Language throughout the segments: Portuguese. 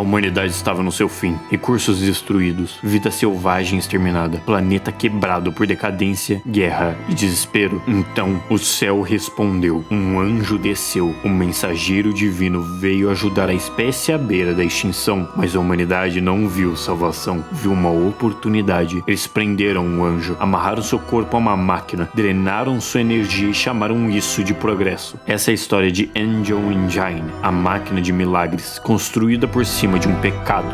A humanidade estava no seu fim, recursos destruídos, vida selvagem exterminada, planeta quebrado por decadência, guerra e desespero. Então o céu respondeu, um anjo desceu, o mensageiro divino veio ajudar a espécie à beira da extinção, mas a humanidade não viu salvação, viu uma oportunidade. Eles prenderam o anjo, amarraram seu corpo a uma máquina, drenaram sua energia e chamaram isso de progresso. Essa é a história de Angel Engine, a máquina de milagres, construída por cima de um pecado.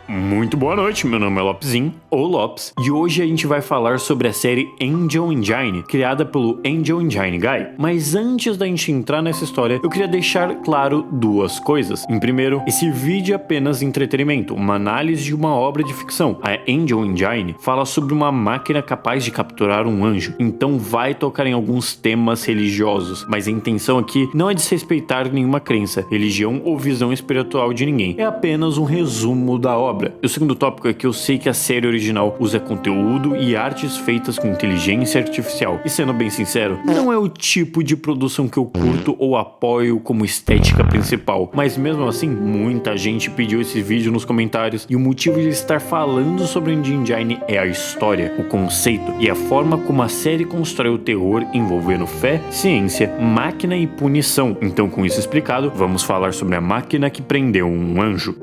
Muito boa noite, meu nome é Lopzinho, ou Lopes, e hoje a gente vai falar sobre a série Angel Engine, criada pelo Angel Engine Guy. Mas antes da gente entrar nessa história, eu queria deixar claro duas coisas. Em primeiro, esse vídeo é apenas entretenimento, uma análise de uma obra de ficção. A Angel Engine fala sobre uma máquina capaz de capturar um anjo, então vai tocar em alguns temas religiosos, mas a intenção aqui não é desrespeitar nenhuma crença, religião ou visão espiritual de ninguém, é apenas um resumo da obra. O segundo tópico é que eu sei que a série original usa conteúdo e artes feitas com inteligência artificial. E sendo bem sincero, não é o tipo de produção que eu curto ou apoio como estética principal. Mas mesmo assim, muita gente pediu esse vídeo nos comentários e o motivo de estar falando sobre Angel Engine é a história, o conceito e a forma como a série constrói o terror envolvendo fé, ciência, máquina e punição. Então, com isso explicado, vamos falar sobre a máquina que prendeu um anjo.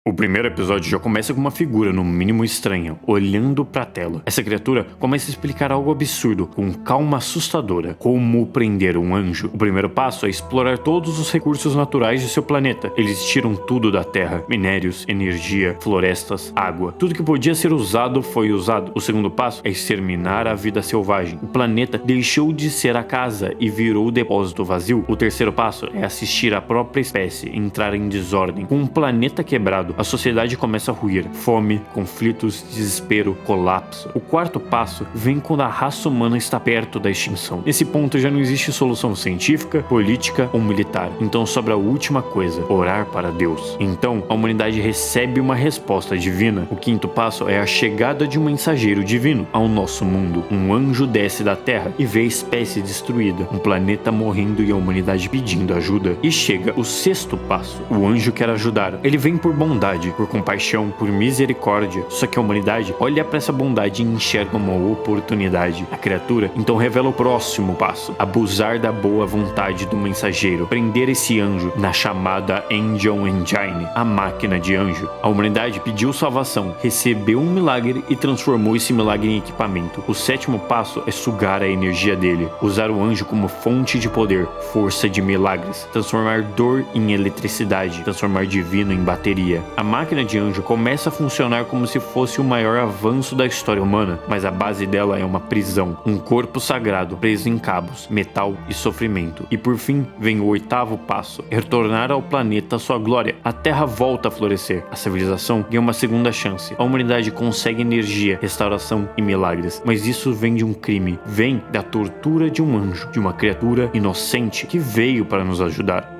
O primeiro episódio já começa com uma figura no mínimo estranha, olhando pra tela. Essa criatura começa a explicar algo absurdo, com calma assustadora, como prender um anjo. O primeiro passo é explorar todos os recursos naturais de seu planeta. Eles tiram tudo da Terra, minérios, energia, florestas, água. Tudo que podia ser usado foi usado. O segundo passo é exterminar a vida selvagem. O planeta deixou de ser a casa e virou depósito vazio. O terceiro passo é assistir a própria espécie entrar em desordem. Com um planeta quebrado, a sociedade começa a ruir. Fome, conflitos, desespero, colapso. O quarto passo vem quando a raça humana está perto da extinção. Nesse ponto já não existe solução científica, política ou militar. Então sobra a última coisa, orar para Deus. Então a humanidade recebe uma resposta divina. O quinto passo é a chegada de um mensageiro divino ao nosso mundo. Um anjo desce da Terra e vê a espécie destruída, um planeta morrendo e a humanidade pedindo ajuda. E chega o sexto passo. O anjo quer ajudar. Ele vem por bondade, por compaixão, por misericórdia. Só que a humanidade olha para essa bondade e enxerga uma oportunidade. A criatura então revela o próximo passo: abusar da boa vontade do mensageiro, prender esse anjo na chamada Angel Engine, a máquina de anjo. A humanidade pediu salvação, recebeu um milagre e transformou esse milagre em equipamento. O sétimo passo é sugar a energia dele, usar o anjo como fonte de poder, força de milagres, transformar dor em eletricidade, transformar divino em bateria. A máquina de anjo começa a funcionar como se fosse o maior avanço da história humana, mas a base dela é uma prisão, um corpo sagrado preso em cabos, metal e sofrimento. E por fim, vem o oitavo passo, retornar ao planeta sua glória. A Terra volta a florescer, a civilização ganha uma segunda chance, a humanidade consegue energia, restauração e milagres. Mas isso vem de um crime, vem da tortura de um anjo, de uma criatura inocente que veio para nos ajudar.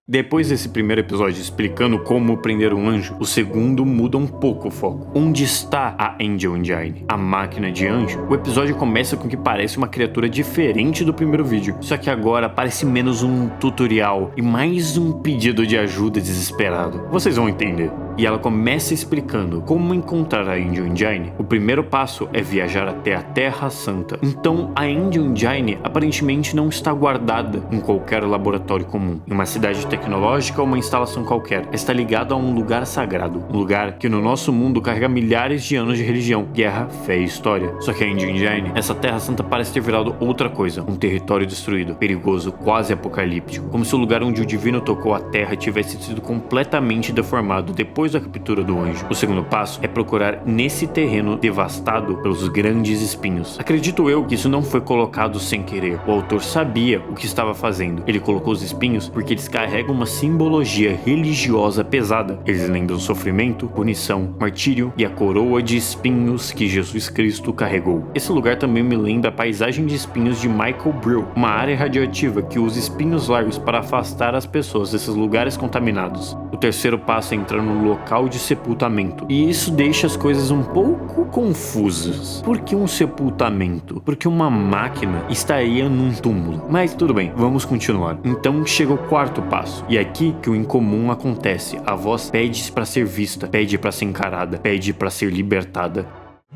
Depois desse primeiro episódio explicando como prender um anjo, o segundo muda um pouco o foco. Onde está a Angel Engine, a máquina de anjo? O episódio começa com o que parece uma criatura diferente do primeiro vídeo, só que agora parece menos um tutorial e mais um pedido de ajuda desesperado. Vocês vão entender. E ela começa explicando como encontrar a Angel Engine. O primeiro passo é viajar até a Terra Santa. Então a Angel Engine aparentemente não está guardada em qualquer laboratório comum, em uma cidade tecnológica ou uma instalação qualquer. Está ligada a um lugar sagrado, um lugar que no nosso mundo carrega milhares de anos de religião, guerra, fé e história. Só que a Angel Engine, essa Terra Santa parece ter virado outra coisa, um território destruído, perigoso, quase apocalíptico, como se o lugar onde o divino tocou a Terra tivesse sido completamente deformado depois da captura do anjo. O segundo passo é procurar nesse terreno devastado pelos grandes espinhos. Acredito eu que isso não foi colocado sem querer. O autor sabia o que estava fazendo. Ele colocou os espinhos porque eles carregam uma simbologia religiosa pesada. Eles lembram sofrimento, punição, martírio e a coroa de espinhos que Jesus Cristo carregou. Esse lugar também me lembra a paisagem de espinhos de Michael Brill, uma área radioativa que usa espinhos largos para afastar as pessoas desses lugares contaminados. O terceiro passo é entrar no local de sepultamento. E isso deixa as coisas um pouco confusas. Por que um sepultamento? Porque uma máquina estaria num túmulo. Mas tudo bem, vamos continuar. Então chega o quarto passo. E é aqui que o incomum acontece. A voz pede para ser vista, pede para ser encarada, pede para ser libertada.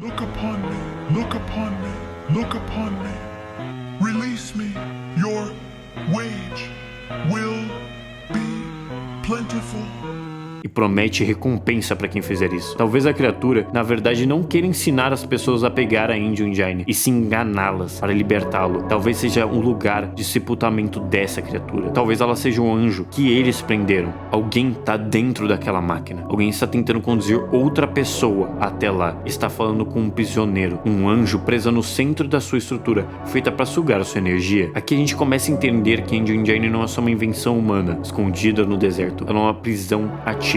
Look upon me, look upon me, look upon me. Release me, your wage will be plentiful. E promete recompensa para quem fizer isso. Talvez a criatura, na verdade, não queira ensinar as pessoas a pegar a Angel Engine, e se enganá-las para libertá-lo. Talvez seja um lugar de sepultamento dessa criatura. Talvez ela seja um anjo que eles prenderam. Alguém está dentro daquela máquina. Alguém está tentando conduzir outra pessoa até lá. Está falando com um prisioneiro, um anjo preso no centro da sua estrutura, feita para sugar a sua energia. Aqui a gente começa a entender que a Angel Engine não é só uma invenção humana, escondida no deserto. Ela é uma prisão ativa.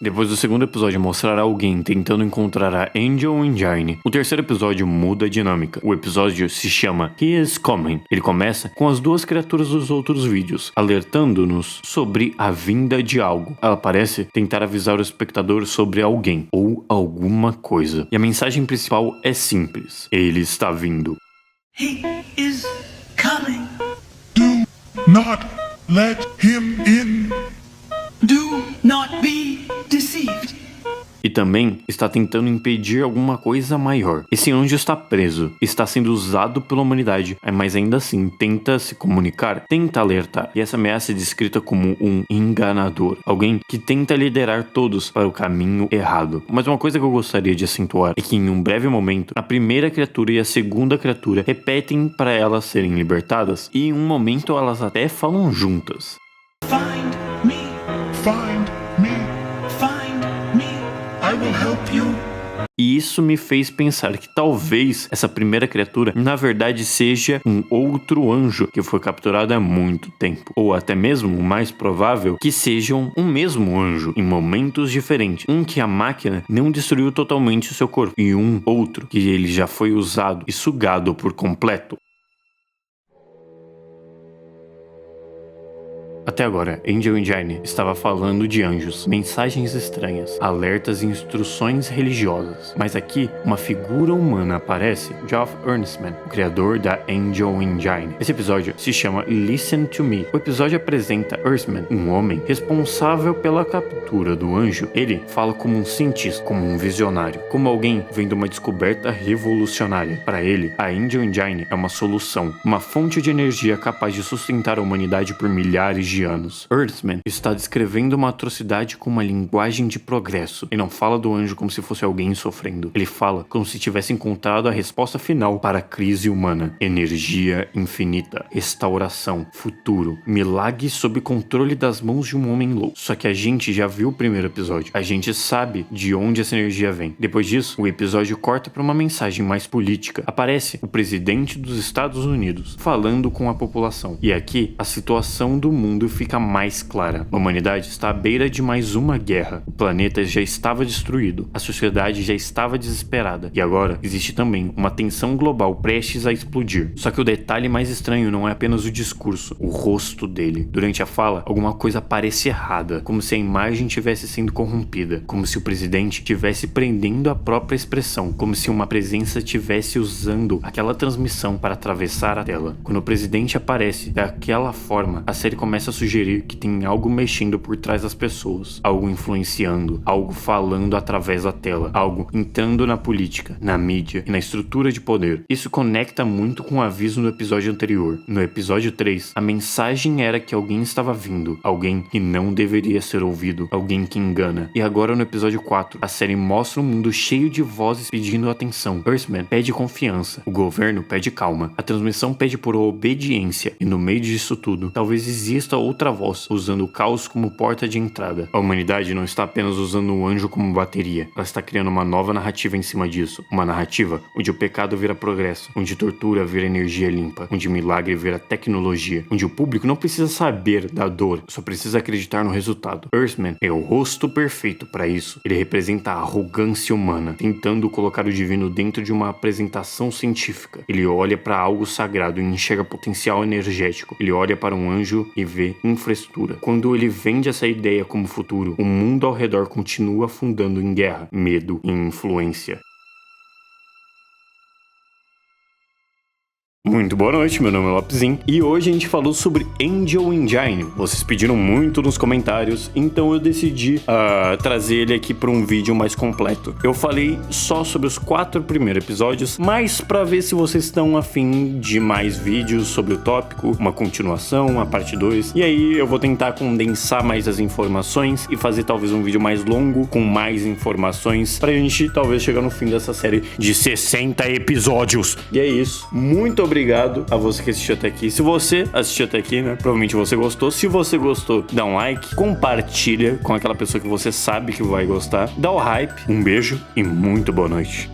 Depois do segundo episódio mostrar alguém tentando encontrar a Angel Engine, o terceiro episódio muda a dinâmica. O episódio se chama He is Coming. Ele começa com as duas criaturas dos outros vídeos, alertando-nos sobre a vinda de algo. Ela parece tentar avisar o espectador sobre alguém ou alguma coisa. E a mensagem principal é simples. Ele está vindo. He is coming. Do not let him in. Do not be deceived. E também está tentando impedir alguma coisa maior. Esse anjo está preso, está sendo usado pela humanidade, mas ainda assim tenta se comunicar, tenta alertar. E essa ameaça é descrita como um enganador, alguém que tenta liderar todos para o caminho errado. Mas uma coisa que eu gostaria de acentuar é que em um breve momento, a primeira criatura e a segunda criatura repetem para elas serem libertadas, e em um momento elas até falam juntas. Find me. Find me. Find me. I will help you. E isso me fez pensar que talvez essa primeira criatura, na verdade, seja um outro anjo que foi capturado há muito tempo. Ou até mesmo, o mais provável, que sejam um mesmo anjo, em momentos diferentes. Um que a máquina não destruiu totalmente o seu corpo, e um outro que ele já foi usado e sugado por completo. Até agora, Angel Engine estava falando de anjos, mensagens estranhas, alertas e instruções religiosas. Mas aqui, uma figura humana aparece, Geoff Earnestman, o criador da Angel Engine. Esse episódio se chama Listen to Me. O episódio apresenta Earnestman, um homem responsável pela captura do anjo. Ele fala como um cientista, como um visionário, como alguém vendo uma descoberta revolucionária. Para ele, a Angel Engine é uma solução, uma fonte de energia capaz de sustentar a humanidade por milhares de anos. Earthman está descrevendo uma atrocidade com uma linguagem de progresso. Ele não fala do anjo como se fosse alguém sofrendo. Ele fala como se tivesse encontrado a resposta final para a crise humana. Energia infinita, restauração, futuro, milagre sob controle das mãos de um homem louco. Só que a gente já viu o primeiro episódio. A gente sabe de onde essa energia vem. Depois disso, o episódio corta para uma mensagem mais política. Aparece o presidente dos Estados Unidos falando com a população. E aqui, a situação do mundo fica mais clara. A humanidade está à beira de mais uma guerra. O planeta já estava destruído. A sociedade já estava desesperada. E agora existe também uma tensão global prestes a explodir. Só que o detalhe mais estranho não é apenas o discurso, o rosto dele. Durante a fala, alguma coisa parece errada, como se a imagem estivesse sendo corrompida, como se o presidente estivesse prendendo a própria expressão, como se uma presença estivesse usando aquela transmissão para atravessar a tela. Quando o presidente aparece daquela forma, a série começa a sugerir que tem algo mexendo por trás das pessoas, algo influenciando, algo falando através da tela, algo entrando na política, na mídia e na estrutura de poder. Isso conecta muito com o aviso no episódio anterior. No episódio 3, a mensagem era que alguém estava vindo, alguém que não deveria ser ouvido, alguém que engana. E agora no episódio 4, a série mostra um mundo cheio de vozes pedindo atenção. Earthman pede confiança, o governo pede calma, a transmissão pede por obediência, e no meio disso tudo, talvez exista outra voz, usando o caos como porta de entrada. A humanidade não está apenas usando o anjo como bateria, ela está criando uma nova narrativa em cima disso. Uma narrativa onde o pecado vira progresso, onde tortura vira energia limpa, onde milagre vira tecnologia, onde o público não precisa saber da dor, só precisa acreditar no resultado. Earthman é o rosto perfeito para isso. Ele representa a arrogância humana, tentando colocar o divino dentro de uma apresentação científica. Ele olha para algo sagrado e enxerga potencial energético. Ele olha para um anjo e vê de infraestrutura. Quando ele vende essa ideia como futuro, o mundo ao redor continua afundando em guerra, medo e influência. Muito boa noite, meu nome é Lopezinho e hoje a gente falou sobre Angel Engine. Vocês pediram muito nos comentários, então eu decidi trazer ele aqui para um vídeo mais completo. Eu falei só sobre os 4 primeiros episódios, mas para ver se vocês estão afim de mais vídeos sobre o tópico, uma continuação, uma parte 2. E aí eu vou tentar condensar mais as informações e fazer talvez um vídeo mais longo, com mais informações, pra gente talvez chegar no fim dessa série de 60 episódios. E é isso. Muito obrigado a você que assistiu até aqui. Se você assistiu até aqui, né, provavelmente você gostou. Se você gostou, dá um like, compartilha com aquela pessoa que você sabe que vai gostar. Dá o hype. Um beijo e muito boa noite.